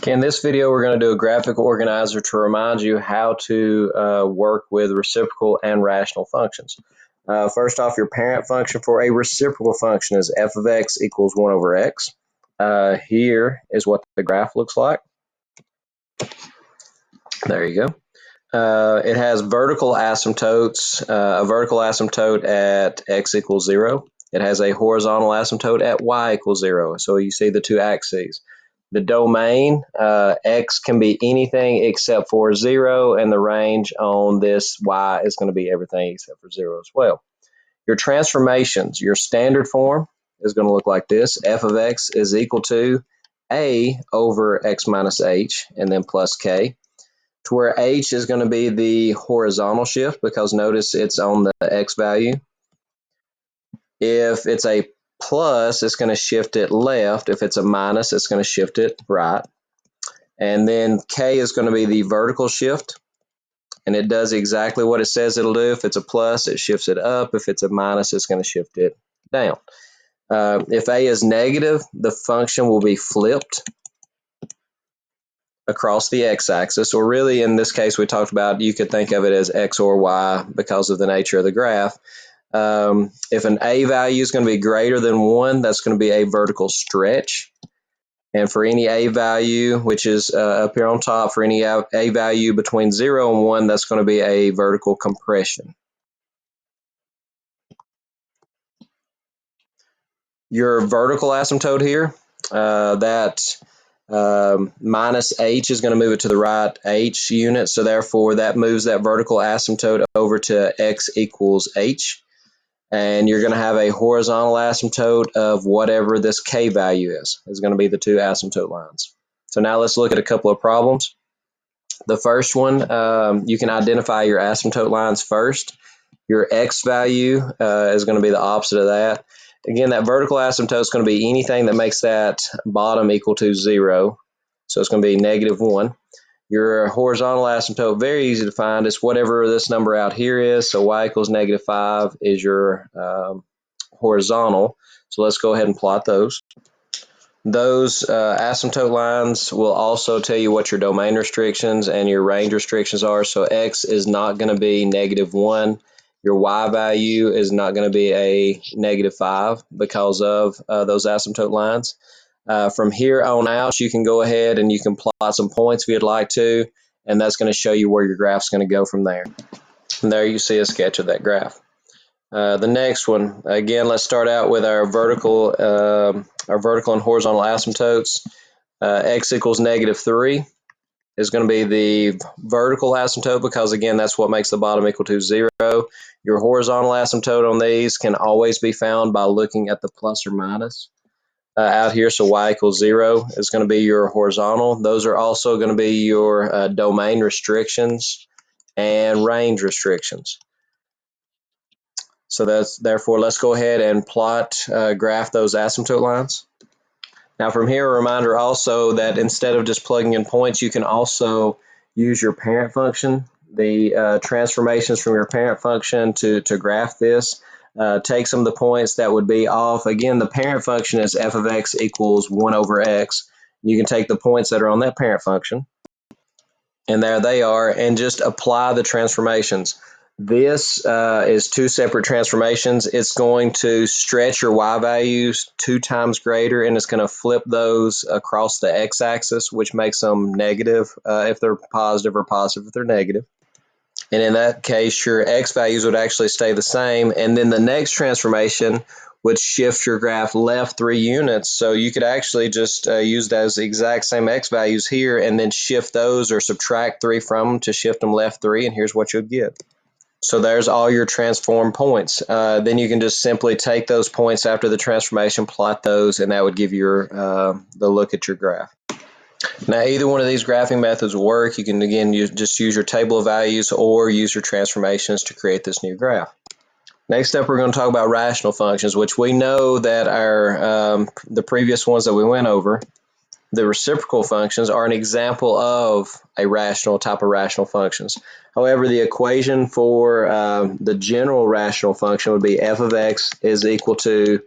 Okay, in this video, we're going to do a graphical organizer to remind you how to work with reciprocal and rational functions. First off, your parent function for a reciprocal function is f of x equals 1 over x. Here is what the graph looks like. There you go. It has vertical asymptotes, a vertical asymptote at x equals 0. It has a horizontal asymptote at y equals 0. So you see the two axes. The domain, x can be anything except for 0, and the range on this y is going to be everything except for 0 as well. Your transformations, your standard form is going to look like this. F of x is equal to a over x minus h, and then plus k, to where h is going to be the horizontal shift, because notice it's on the x value. If it's a plus, it's going to shift it left. If it's a minus, it's going to shift it right. And then k is going to be the vertical shift, and it does exactly what it says it'll do. If it's a plus, it shifts it up. If it's a minus, it's going to shift it down. If a is negative, the function will be flipped across the x-axis, or really in this case we talked about, you could think of it as x or y because of the nature of the graph. If an a value is going to be greater than 1, that's going to be a vertical stretch. And for any a value, which is up here on top, for any a value between 0 and 1, that's going to be a vertical compression. Your vertical asymptote here, that minus h is going to move it to the right h unit, so therefore that moves that vertical asymptote over to x equals h. And you're going to have a horizontal asymptote of whatever this k value is going to be the two asymptote lines. So now let's look at a couple of problems. The first one, you can identify your asymptote lines first. Your x value is going to be the opposite of that. Again, that vertical asymptote is going to be anything that makes that bottom equal to 0. So it's going to be negative 1. Your horizontal asymptote, very easy to find. It's whatever this number out here is. So y equals negative 5 is your horizontal. So let's go ahead and plot those. Those asymptote lines will also tell you what your domain restrictions and your range restrictions are. So x is not going to be negative 1. Your y value is not going to be a negative 5 because of those asymptote lines. From here on out, you can go ahead and you can plot some points if you'd like to, and that's going to show you where your graph's going to go from there. And there you see a sketch of that graph. The next one, again, let's start out with our vertical and horizontal asymptotes. X equals negative 3 is going to be the vertical asymptote because, again, that's what makes the bottom equal to 0. Your horizontal asymptote on these can always be found by looking at the plus or minus out here. So y equals 0 is going to be your horizontal. Those are also going to be your domain restrictions and range restrictions. So therefore, let's go ahead and graph those asymptote lines. Now from here, a reminder also that instead of just plugging in points, you can also use your parent function, the transformations from your parent function to graph this. Take some of the points that would be off. Again, the parent function is f of x equals 1 over x. You can take the points that are on that parent function, and there they are, and just apply the transformations. This is two separate transformations. It's going to stretch your y values 2 times greater, and it's going to flip those across the x-axis, which makes them negative if they're positive, or positive if they're negative. And in that case, your x values would actually stay the same. And then the next transformation would shift your graph left 3 units. So you could actually just use those exact same x values here and then shift those or subtract 3 from them to shift them left 3. And here's what you'll get. So there's all your transform points. Then you can just simply take those points after the transformation, plot those, and that would give you the look at your graph. Now, either one of these graphing methods will work. You can, again, just use your table of values or use your transformations to create this new graph. Next up, we're going to talk about rational functions, which we know that the previous ones that we went over, the reciprocal functions, are an example of a rational type of rational functions. However, the equation for the general rational function would be f of x is equal to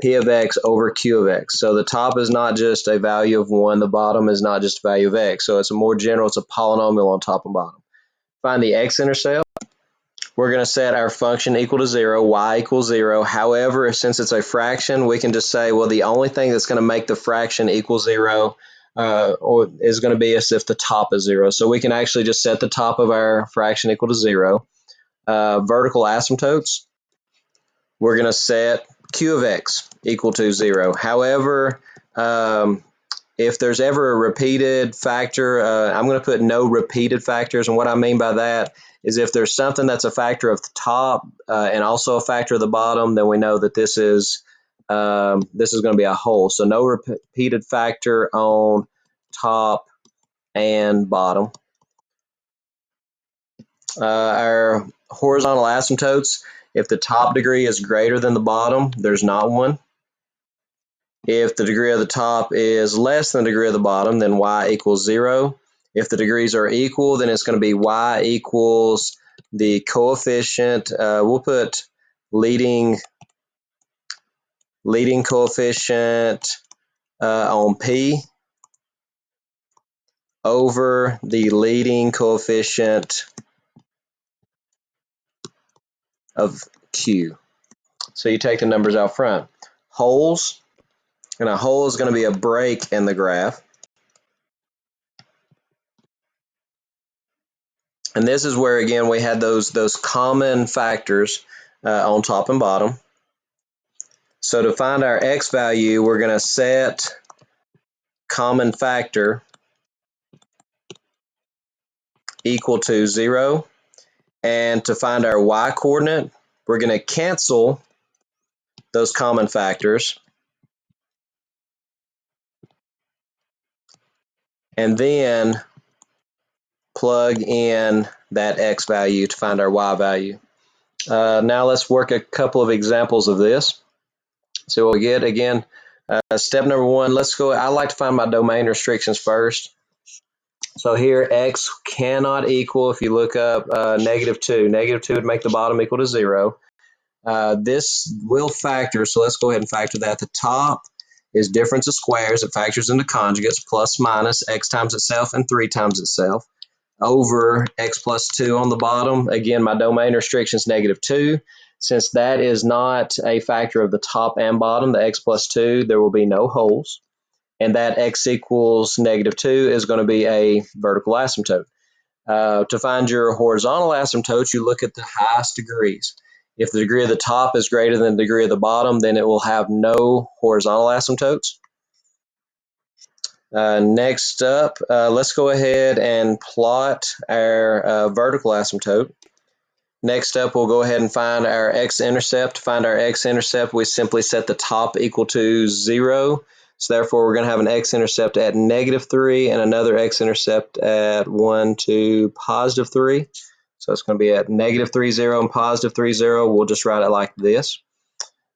p of x over q of x. So the top is not just a value of 1, the bottom is not just a value of x. So it's a more general, it's a polynomial on top and bottom. Find the x-intercept. We're going to set our function equal to 0, y equals 0. However, since it's a fraction, we can just say, well, the only thing that's going to make the fraction equal 0 or is going to be as if the top is 0. So we can actually just set the top of our fraction equal to 0. Vertical asymptotes, we're going to set q of x equal to 0. However, if there's ever a repeated factor, I'm going to put no repeated factors, and what I mean by that is if there's something that's a factor of the top and also a factor of the bottom, then we know that this is going to be a whole. So no repeated factor on top and bottom. Our horizontal asymptotes, if the top degree is greater than the bottom, there's not one. If the degree of the top is less than the degree of the bottom, then y equals 0. If the degrees are equal, then it's going to be y equals the coefficient. We'll put leading coefficient on P over the leading coefficient of Q. So you take the numbers out front. Holes, and a hole is going to be a break in the graph. And this is where, again, we had those common factors on top and bottom. So to find our x value, we're going to set common factor equal to 0. And to find our y coordinate, we're going to cancel those common factors. And then plug in that x value to find our y value. Now let's work a couple of examples of this. So we'll get, again, step number 1, let's go. I like to find my domain restrictions first. So here x cannot equal, if you look up, -2. -2 would make the bottom equal to 0. This will factor, so let's go ahead and factor that. The top is difference of squares. It factors into conjugates, plus minus x times itself and 3 times itself, over x plus 2 on the bottom. Again, my domain restriction is -2. Since that is not a factor of the top and bottom, the x plus 2, there will be no holes. And that x equals -2 is going to be a vertical asymptote. To find your horizontal asymptotes, you look at the highest degrees. If the degree of the top is greater than the degree of the bottom, then it will have no horizontal asymptotes. Next up, let's go ahead and plot our vertical asymptote. Next up, we'll go ahead and find our x-intercept. To find our x-intercept, we simply set the top equal to 0. So therefore, we're going to have an x-intercept at -3 and another x-intercept at 1 to +3. So it's going to be at -3, 0 and +3, 0. We'll just write it like this.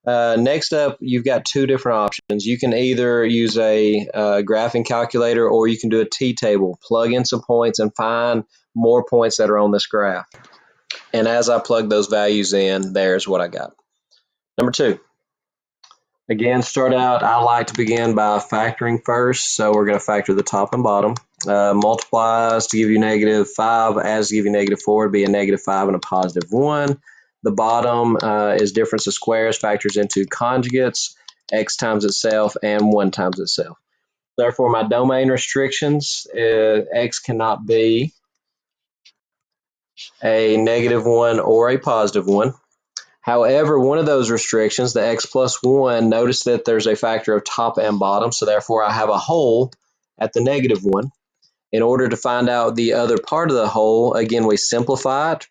Next up, you've got two different options. You can either use a graphing calculator, or you can do a t-table. Plug in some points and find more points that are on this graph. And as I plug those values in, there's what I got. Number 2. Again, start out, I like to begin by factoring first. So we're going to factor the top and bottom. Multiplies to give you -5, adds to give you -4, would be a -5 and a +1. The bottom is difference of squares, factors into conjugates, x times itself and 1 times itself. Therefore, my domain restrictions, x cannot be a -1 or a +1. However, one of those restrictions, the x plus 1, notice that there's a factor of top and bottom, so therefore I have a hole at the -1. In order to find out the other part of the hole, again, we simplify it,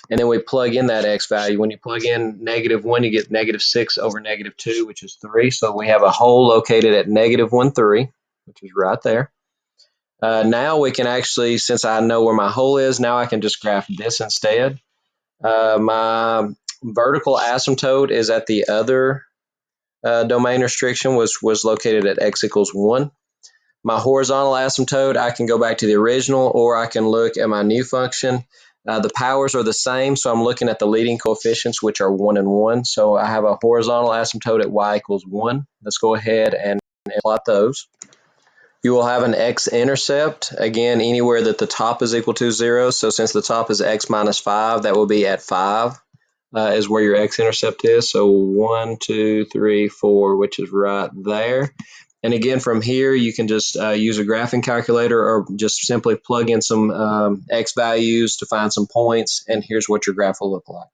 and then we plug in that x value. When you plug in -1, you get -6 over -2, which is 3. So we have a hole located at -1, 3, which is right there. Now we can actually, since I know where my hole is, now I can just graph this instead. My vertical asymptote is at the other domain restriction, was located at x equals 1. My horizontal asymptote, I can go back to the original, or I can look at my new function. The powers are the same, so I'm looking at the leading coefficients, which are 1 and 1. So I have a horizontal asymptote at y equals 1. Let's go ahead and plot those. You will have an x-intercept, again, anywhere that the top is equal to 0. So since the top is x minus 5, that will be at 5 is where your x-intercept is. So 1, 2, 3, 4, which is right there. And again, from here, you can just use a graphing calculator or just simply plug in some x values to find some points, and here's what your graph will look like.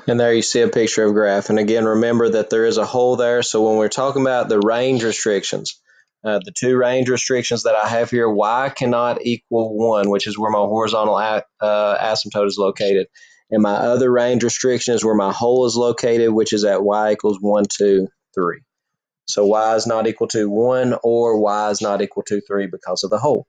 And there you see a picture of graph. And again, remember that there is a hole there. So when we're talking about the range restrictions, the two range restrictions that I have here, y cannot equal 1, which is where my horizontal asymptote is located. And my other range restriction is where my hole is located, which is at y equals 1, 2, 3. So y is not equal to 1 or y is not equal to 3 because of the hole.